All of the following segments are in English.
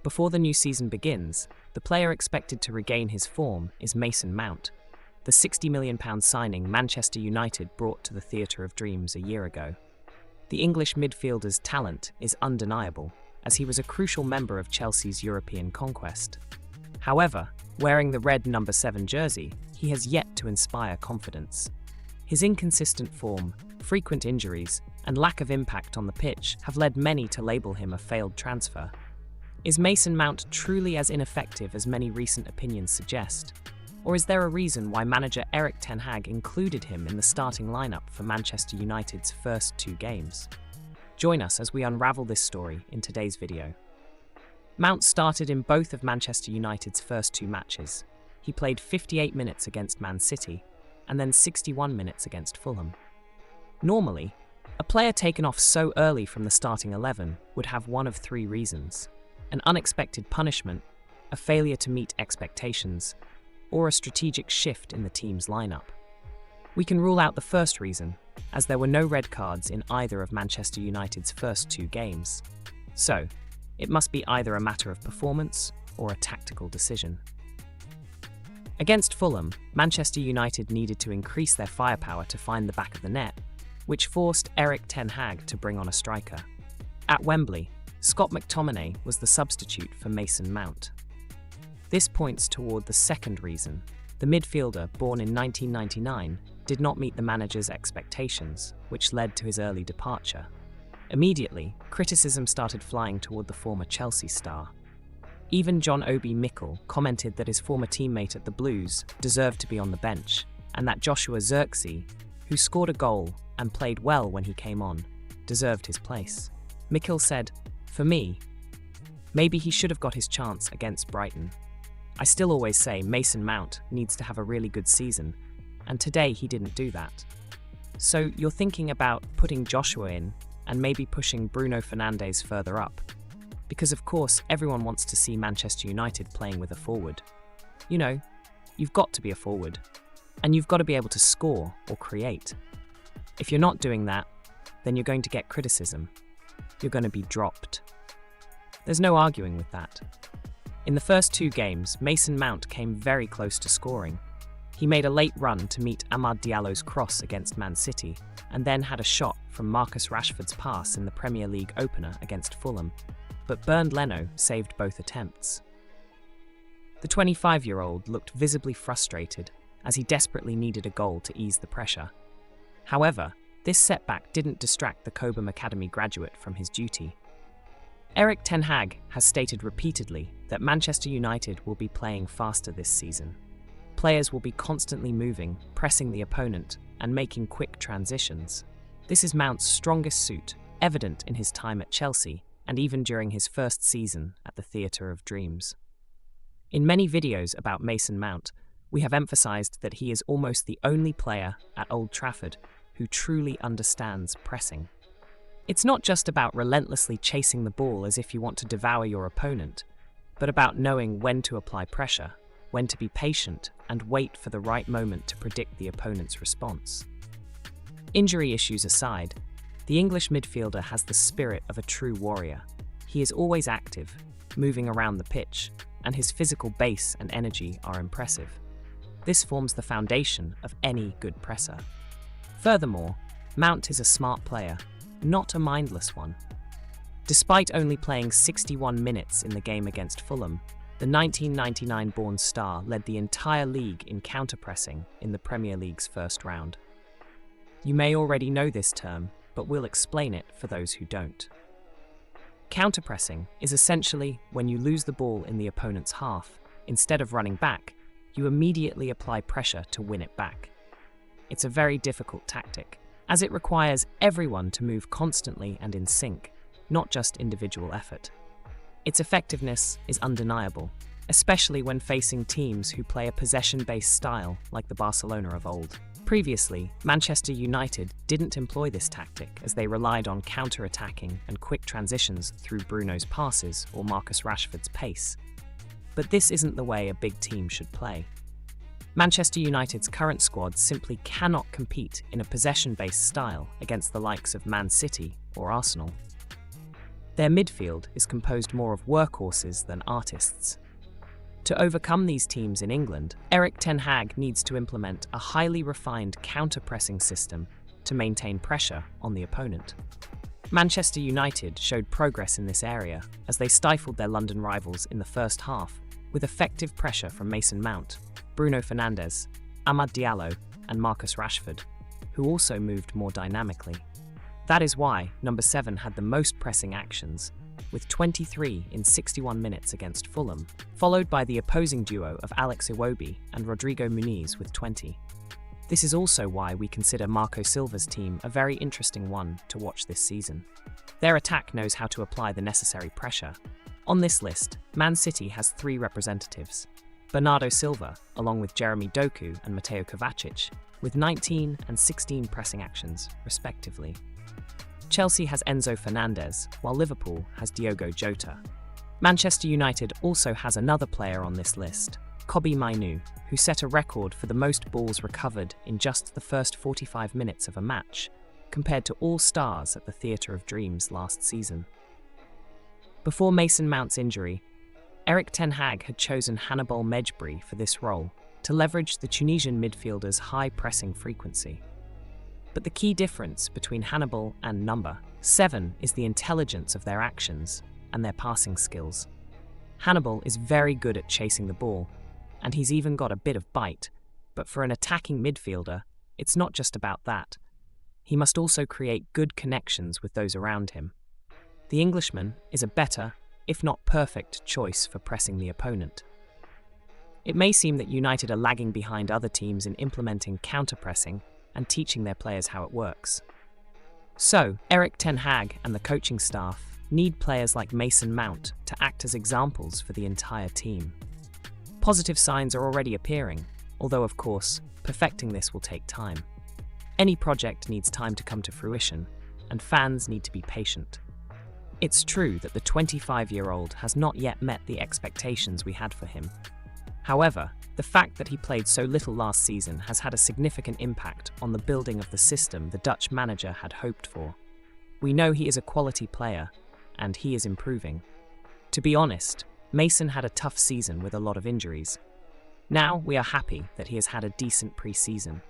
Before the new season begins, the player expected to regain his form is Mason Mount, the £60 million signing Manchester United brought to the Theatre of Dreams a year ago. The English midfielder's talent is undeniable, as he was a crucial member of Chelsea's European conquest. However, wearing the red number 7 jersey, he has yet to inspire confidence. His inconsistent form, frequent injuries, and lack of impact on the pitch have led many to label him a failed transfer. Is Mason Mount truly as ineffective as many recent opinions suggest? Or is there a reason why manager Erik ten Hag included him in the starting lineup for Manchester United's first 2 games? Join us as we unravel this story in today's video. Mount started in both of Manchester United's first 2 matches. He played 58 minutes against Man City and then 61 minutes against Fulham. Normally, a player taken off so early from the starting 11 would have one of 3 reasons: an unexpected punishment, a failure to meet expectations, or a strategic shift in the team's lineup. We can rule out the first reason, as there were no red cards in either of Manchester United's first 2 games. So, it must be either a matter of performance or a tactical decision. Against Fulham, Manchester United needed to increase their firepower to find the back of the net, which forced Erik ten Hag to bring on a striker. At Wembley, Scott McTominay was the substitute for Mason Mount. This points toward the second reason. The midfielder, born in 1999, did not meet the manager's expectations, which led to his early departure. Immediately, criticism started flying toward the former Chelsea star. Even John Obi Mikel commented that his former teammate at the Blues deserved to be on the bench, and that Joshua Zirkzee, who scored a goal and played well when he came on, deserved his place. Mikel said, "For me, maybe he should have got his chance against Brighton. I still always say Mason Mount needs to have a really good season, and today he didn't do that." So you're thinking about putting Joshua in and maybe pushing Bruno Fernandes further up. Because of course everyone wants to see Manchester United playing with a forward. You know, you've got to be a forward, and you've got to be able to score or create. If you're not doing that, then you're going to get criticism. You're going to be dropped. There's no arguing with that. In the first 2 games, Mason Mount came very close to scoring. He made a late run to meet Amad Diallo's cross against Man City, and then had a shot from Marcus Rashford's pass in the Premier League opener against Fulham, but Bernd Leno saved both attempts. The 25-year-old looked visibly frustrated as he desperately needed a goal to ease the pressure. However, this setback didn't distract the Cobham Academy graduate from his duty. Erik ten Hag has stated repeatedly that Manchester United will be playing faster this season. Players will be constantly moving, pressing the opponent, and making quick transitions. This is Mount's strongest suit, evident in his time at Chelsea and even during his first season at the Theatre of Dreams. In many videos about Mason Mount, we have emphasised that he is almost the only player at Old Trafford who truly understands pressing. It's not just about relentlessly chasing the ball as if you want to devour your opponent, but about knowing when to apply pressure, when to be patient, and wait for the right moment to predict the opponent's response. Injury issues aside, the English midfielder has the spirit of a true warrior. He is always active, moving around the pitch, and his physical base and energy are impressive. This forms the foundation of any good presser. Furthermore, Mount is a smart player, not a mindless one. Despite only playing 61 minutes in the game against Fulham, the 1999-born star led the entire league in counter-pressing in the Premier League's first round. You may already know this term, but we'll explain it for those who don't. Counter-pressing is essentially when you lose the ball in the opponent's half. Instead of running back, you immediately apply pressure to win it back. It's a very difficult tactic, as it requires everyone to move constantly and in sync, not just individual effort. Its effectiveness is undeniable, especially when facing teams who play a possession-based style like the Barcelona of old. Previously, Manchester United didn't employ this tactic as they relied on counter-attacking and quick transitions through Bruno's passes or Marcus Rashford's pace. But this isn't the way a big team should play. Manchester United's current squad simply cannot compete in a possession-based style against the likes of Man City or Arsenal. Their midfield is composed more of workhorses than artists. To overcome these teams in England, Erik ten Hag needs to implement a highly refined counter-pressing system to maintain pressure on the opponent. Manchester United showed progress in this area as they stifled their London rivals in the first half with effective pressure from Mason Mount, Bruno Fernandes, Amad Diallo, and Marcus Rashford, who also moved more dynamically. That is why number 7 had the most pressing actions, with 23 in 61 minutes against Fulham, followed by the opposing duo of Alex Iwobi and Rodrigo Muniz with 20. This is also why we consider Marco Silva's team a very interesting one to watch this season. Their attack knows how to apply the necessary pressure. On this list, Man City has 3 representatives: Bernardo Silva, along with Jeremy Doku and Mateo Kovacic, with 19 and 16 pressing actions, respectively. Chelsea has Enzo Fernandez, while Liverpool has Diogo Jota. Manchester United also has another player on this list, Kobbie Mainoo, who set a record for the most balls recovered in just the first 45 minutes of a match, compared to all stars at the Theatre of Dreams last season. Before Mason Mount's injury, Erik ten Hag had chosen Hannibal Mejbri for this role to leverage the Tunisian midfielder's high pressing frequency. But the key difference between Hannibal and number 7 is the intelligence of their actions and their passing skills. Hannibal is very good at chasing the ball, and he's even got a bit of bite, but for an attacking midfielder, it's not just about that. He must also create good connections with those around him. The Englishman is a better, if not perfect, choice for pressing the opponent. It may seem that United are lagging behind other teams in implementing counter-pressing and teaching their players how it works. So, Erik ten Hag and the coaching staff need players like Mason Mount to act as examples for the entire team. Positive signs are already appearing, although of course, perfecting this will take time. Any project needs time to come to fruition, and fans need to be patient. It's true that the 25-year-old has not yet met the expectations we had for him. However, the fact that he played so little last season has had a significant impact on the building of the system the Dutch manager had hoped for. We know he is a quality player, and he is improving. To be honest, Mason had a tough season with a lot of injuries. Now we are happy that he has had a decent pre-season.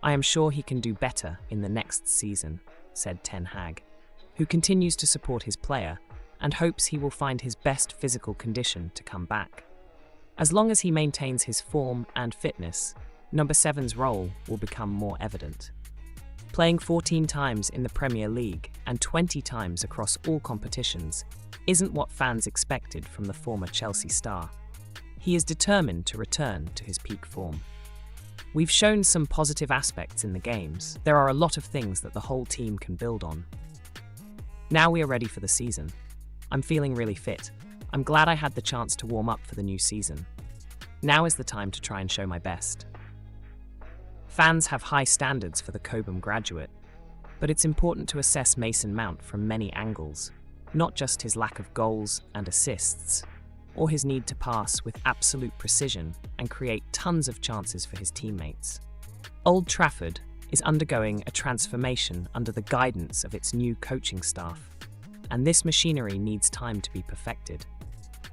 I am sure he can do better in the next season, said ten Hag, who continues to support his player and hopes he will find his best physical condition to come back. As long as he maintains his form and fitness, number 7's role will become more evident. Playing 14 times in the Premier League and 20 times across all competitions isn't what fans expected from the former Chelsea star. He is determined to return to his peak form. We've shown some positive aspects in the games. There are a lot of things that the whole team can build on. Now we are ready for the season. I'm feeling really fit. I'm glad I had the chance to warm up for the new season. Now is the time to try and show my best. Fans have high standards for the Cobham graduate, but it's important to assess Mason Mount from many angles, not just his lack of goals and assists, or his need to pass with absolute precision and create tons of chances for his teammates. Old Trafford is undergoing a transformation under the guidance of its new coaching staff, and this machinery needs time to be perfected.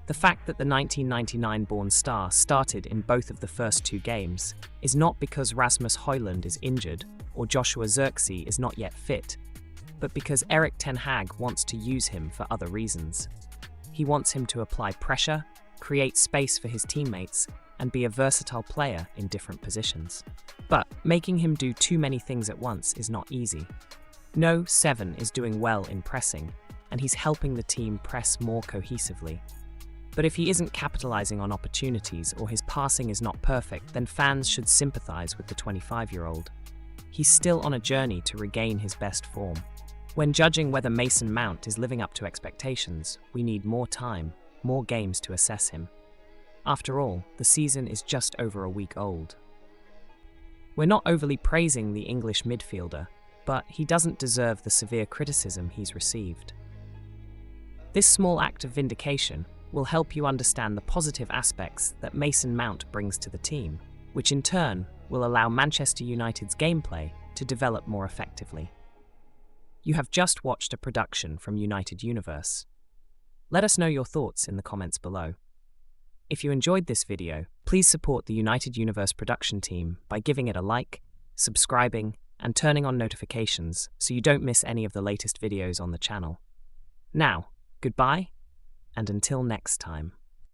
The fact that the 1999-born star started in both of the first 2 games is not because Rasmus Højlund is injured or Joshua Zirkzee is not yet fit, but because Erik ten Hag wants to use him for other reasons. He wants him to apply pressure, create space for his teammates, and be a versatile player in different positions. But making him do too many things at once is not easy. No 7 is doing well in pressing, and he's helping the team press more cohesively. But if he isn't capitalizing on opportunities or his passing is not perfect, then fans should sympathize with the 25-year-old. He's still on a journey to regain his best form. When judging whether Mason Mount is living up to expectations, we need more time, more games to assess him. After all, the season is just over a week old. We're not overly praising the English midfielder, but he doesn't deserve the severe criticism he's received. This small act of vindication will help you understand the positive aspects that Mason Mount brings to the team, which in turn will allow Manchester United's gameplay to develop more effectively. You have just watched a production from United Universe. Let us know your thoughts in the comments below. If you enjoyed this video, please support the United Universe production team by giving it a like, subscribing, and turning on notifications so you don't miss any of the latest videos on the channel. Now, goodbye, and until next time.